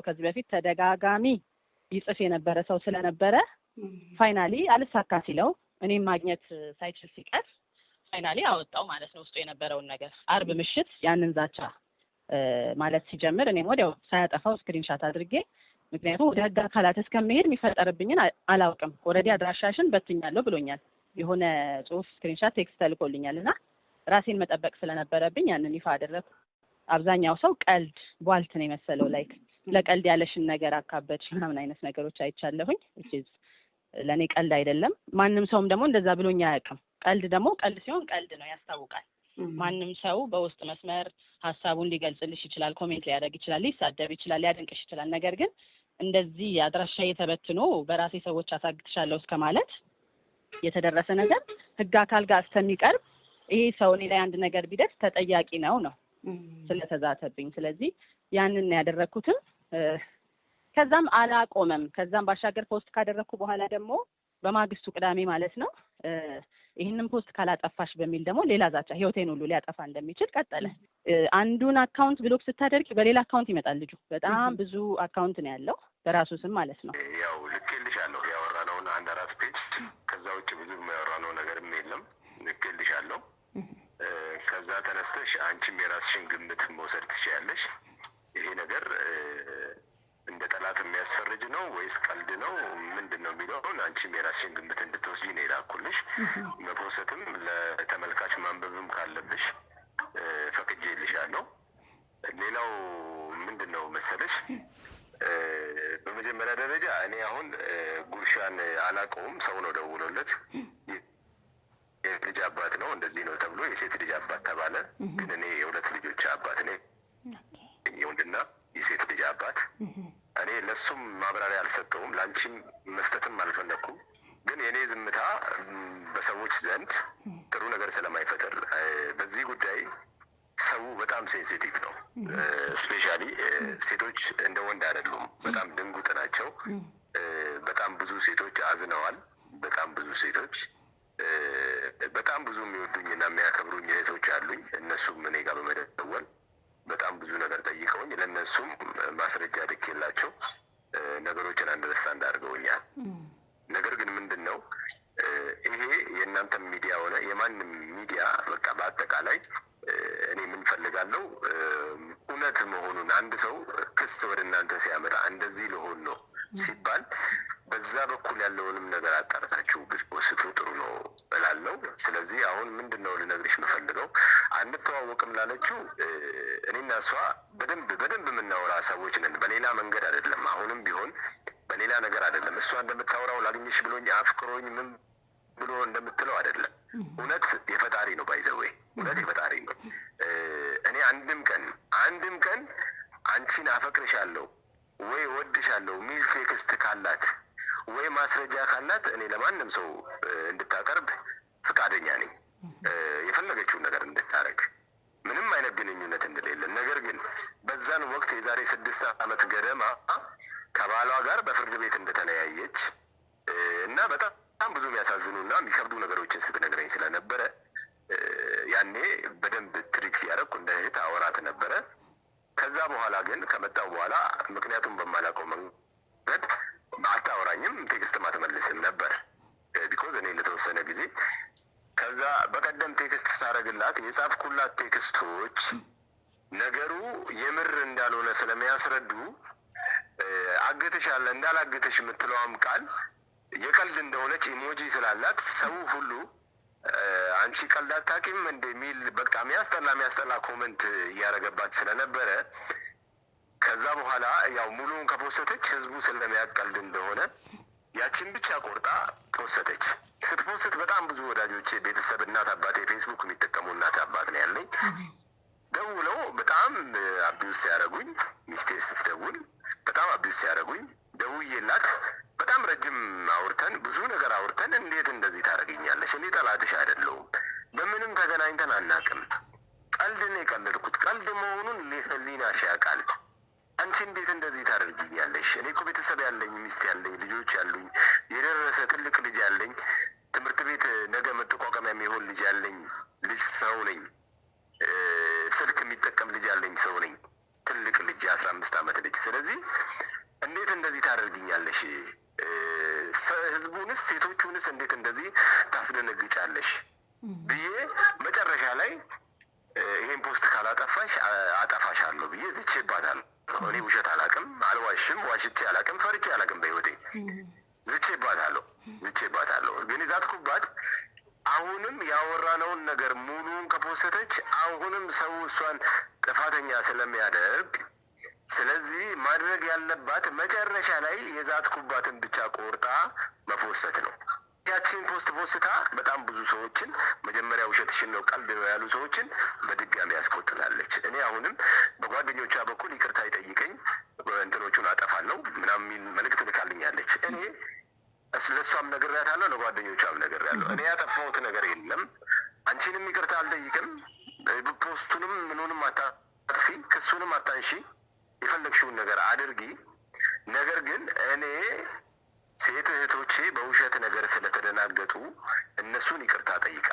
ከዚህ በፊት ተደጋጋሚ ይጽፍ የነበረ ሰው ስለነበረ ፋይናሊ አልሳካ ሲለው እኔም ማግኘት ሳይችል ሲቀር ፋይናሊ አወጣው ማለት ነው ውስጡ የነበረውን ነገር። አርብ ምሽት ያንን ዛቻ ማለት ሲጀምር እኔም ወዲያው ሳያጠፋው ስክሪንሻት አድርጌ ምክንያቱም ወደ ህግ አካላት እስከመሄድ የሚፈጠርብኝን አላውቅም። ኦልሬዲ አድራሻሽን በትኛለሁ ብሎኛል። የሆነ ጽሁፍ ስክሪንሻት ቴክስት ተልኮልኛልና ራሴን መጠበቅ ስለነበረብኝ ያንን ይፋ አደረኩ። አብዛኛው ሰው ቀልድ ቧልት ነው የመሰለው ላይክ ለቀልድ ያለሽን ነገር አካበድሽ ምናምን አይነት ነገሮች አይቻለሁኝ። ለኔ ቀልድ አይደለም። ማንም ሰውም ደግሞ እንደዛ ብሎኛ አያውቅም። ቀልድ ደግሞ ቀልድ ሲሆን ቀልድ ነው ያስታውቃል። ማንም ሰው በውስጥ መስመር ሐሳቡን ሊገልጽልሽ ይችላል፣ ኮሜንት ሊያደርግ ይችላል፣ ሊሳደብ ይችላል፣ ሊያደንቅሽ ይችላል። ነገር ግን እንደዚህ አድራሻ የተበትኖ በራሴ ሰዎች አሳግትሻለሁ እስከማለት የተደረሰ ነገር ህግ አካል ጋር እስከሚቀርብ ይሄ ሰው እኔ ላይ አንድ ነገር ቢደርስ ተጠያቂ ነው ስለተዛተብኝ። ስለዚህ ያንን ያደረኩትን ከዛም አላቆመም። ከዛም ባሻገር ፖስት ካደረኩ በኋላ ደግሞ በማግስቱ ቅዳሜ ማለት ነው ይህንን ፖስት ካላጠፋሽ በሚል ደግሞ ሌላ ዛቻ ህይወቴን ሁሉ ሊያጠፋ እንደሚችል ቀጠለ። አንዱን አካውንት ብሎክ ስታደርጊ በሌላ አካውንት ይመጣል ልጁ። በጣም ብዙ አካውንት ነው ያለው በራሱ ስም ማለት ነው። ያው ልኬልሻለሁ ያወራነውን አንድ አራት ፔጅ፣ ከዛ ውጭ ብዙ የሚያወራነው ነገርም የለም። ልኬልሻለሁ። ከዛ ተነስተሽ አንቺም የራስሽን ግምት መውሰድ ትችያለሽ። ይሄ ነገር እንደ ጠላት የሚያስፈርጅ ነው ወይስ ቀልድ ነው ምንድን ነው የሚለውን አንቺም የራስሽን ግምት እንድትወስጂ ነው የላኩልሽ። መፖስትም ለተመልካች ማንበብም ካለብሽ ፈቅጄልሻለሁ። ሌላው ምንድን ነው መሰለሽ፣ በመጀመሪያ ደረጃ እኔ አሁን ጉርሻን አላውቀውም። ሰው ነው ደውሎለት የልጅ አባት ነው እንደዚህ ነው ተብሎ የሴት ልጅ አባት ተባለ። ግን እኔ የሁለት ልጆች አባት ነኝ፣ የወንድና የሴት ልጅ አባት። እኔ ለሱም ማብራሪያ አልሰጠውም፣ ላንቺም መስጠትም አልፈለኩም። ግን የኔ ዝምታ በሰዎች ዘንድ ጥሩ ነገር ስለማይፈጥር በዚህ ጉዳይ ሰው በጣም ሴንሲቲቭ ነው። ስፔሻሊ ሴቶች እንደ ወንድ አይደሉም፣ በጣም ድንጉጥ ናቸው። በጣም ብዙ ሴቶች አዝነዋል። በጣም ብዙ ሴቶች በጣም ብዙ የሚወዱኝና የሚያከብሩኝ እህቶች አሉኝ። እነሱም እኔ ጋር በመደወል በጣም ብዙ ነገር ጠይቀውኝ ለእነሱም ማስረጃ ልኬላቸው ነገሮችን አንደርስታንድ አድርገውኛል። ነገር ግን ምንድን ነው ይሄ የእናንተ ሚዲያ ሆነ የማንም ሚዲያ በቃ በአጠቃላይ እኔ ምን ፈልጋለሁ እውነት መሆኑን አንድ ሰው ክስ ወደ እናንተ ሲያመጣ እንደዚህ ልሆን ነው ሲባል በዛ በኩል ያለውንም ነገር አጣርታችሁ ብትወስዱ ጥሩ ነው እላለሁ። ስለዚህ አሁን ምንድነው ልነግርሽ የምፈልገው አንተዋወቅም ላለችው እኔና እሷ በደንብ የምናወራ ሰዎች ነን። በሌላ መንገድ አይደለም፣ አሁንም ቢሆን በሌላ ነገር አይደለም። እሷ እንደምታወራው ላግኝሽ ብሎኝ አፍቅሮኝ ምን ብሎ እንደምትለው አይደለም። እውነት የፈጣሪ ነው። ባይዘዌ እውነት የፈጣሪ ነው። እኔ አንድም ቀን አንቺን አፈቅርሻለሁ ወይ ወድሻለሁ ሚል ቴክስት ካላት ወይ ማስረጃ ካላት እኔ ለማንም ሰው እንድታቀርብ ፈቃደኛ ነኝ። የፈለገችውን ነገር እንድታረግ ምንም አይነት ግንኙነት እንደሌለ። ነገር ግን በዛን ወቅት የዛሬ 6 ዓመት ገደማ ከባሏ ጋር በፍርድ ቤት እንደተለያየች እና በጣም ብዙ የሚያሳዝኑና የሚከብዱ ነገሮችን ስትነግረኝ ስለነበረ ያኔ በደንብ ትሪት ያደረኩ እንደ እህት አወራት ነበረ። ከዛ በኋላ ግን ከመጣው በኋላ ምክንያቱም በማላውቀው መንገድ አታወራኝም፣ ቴክስትም አትመልስም ነበር ቢኮዝ እኔ ለተወሰነ ጊዜ ከዛ በቀደም ቴክስት ሳረግላት የጻፍኩላት ቴክስቶች ነገሩ የምር እንዳልሆነ ስለሚያስረዱ አገተሻለ እንዳላገተሽ የምትለዋም ቃል የቀልድ እንደሆነች ኢሞጂ ስላላት ሰው ሁሉ አንቺ ቀልድ አታውቂም እንደሚል በቃ የሚያስጠላ ኮመንት እያደረገባት ስለነበረ ከዛ በኋላ ያው ሙሉውን ከፖስተች ህዝቡ ስለሚያቀልድ እንደሆነ ያችን ብቻ ቆርጣ ፖስተች። ስትፖስት በጣም ብዙ ወዳጆቼ፣ ቤተሰብ፣ እናት አባቴ ፌስቡክ የሚጠቀሙ እናት አባት ነው ያለኝ ደውለው በጣም አቢዩስ ሲያደርጉኝ፣ ሚስቴ ስትደውል በጣም አቢዩስ ሲያደርጉኝ ደውዬላት በጣም ረጅም አውርተን ብዙ ነገር አውርተን እንዴት እንደዚህ ታደርገኛለሽ? እኔ ጠላትሽ አይደለሁም፣ በምንም ተገናኝተን አናውቅም። ቀልድ ነው የቀለድኩት። ቀልድ መሆኑን ህሊናሽ ያውቃል። አንቺ እንዴት እንደዚህ ታደርጊኛለሽ? እኔ እኮ ቤተሰብ ያለኝ፣ ሚስት ያለኝ፣ ልጆች ያሉኝ፣ የደረሰ ትልቅ ልጅ ያለኝ፣ ትምህርት ቤት ነገ መጠቋቋሚያ የሚሆን ልጅ ያለኝ ልጅ ሰው ነኝ። ስልክ የሚጠቀም ልጅ ያለኝ ሰው ነኝ። ትልቅ ልጅ 15 ዓመት ልጅ። ስለዚህ እንዴት እንደዚህ ታደርግኛለሽ? ህዝቡንስ ሴቶቹንስ እንዴት እንደዚህ ታስደነግጫለሽ ብዬ መጨረሻ ላይ ይሄን ፖስት ካላጠፋሽ አጠፋሻለሁ ብዬ ዝቼባታለሁ። እኔ ውሸት አላቅም፣ አልዋሽም፣ ዋሽቼ አላቅም፣ ፈርቼ አላቅም በህይወቴ። ዝቼባታለሁ። ግን የዛትኩባት አሁንም ያወራነውን ነገር ሙሉን ከፖስተች አሁንም ሰው እሷን ጥፋተኛ ስለሚያደርግ ስለዚህ ማድረግ ያለባት መጨረሻ ላይ የዛትኩባትን ብቻ ቆርጣ መፖሰት ነው። ያቺን ፖስታ በጣም ብዙ ሰዎችን መጀመሪያ ውሸትሽን ነው ቀልድ ነው ያሉ ሰዎችን በድጋሚ ያስቆጥታለች። እኔ አሁንም በጓደኞቿ በኩል ይቅርታ ይጠይቀኝ እንትኖቹን አጠፋለሁ ምናምን የሚል መልዕክት ልካልኛለች። እኔ ለእሷም ነግሬያታለሁ፣ ለጓደኞቿም ነግሬያለሁ። እኔ ያጠፋሁት ነገር የለም። አንቺንም ይቅርታ አልጠይቅም። ፖስቱንም ምኑንም አታጥፊ፣ ክሱንም አታንሺ፣ የፈለግሽውን ነገር አድርጊ። ነገር ግን እኔ ሴት እህቶቼ በውሸት ነገር ስለተደናገጡ እነሱን ይቅርታ ጠይቃለሁ።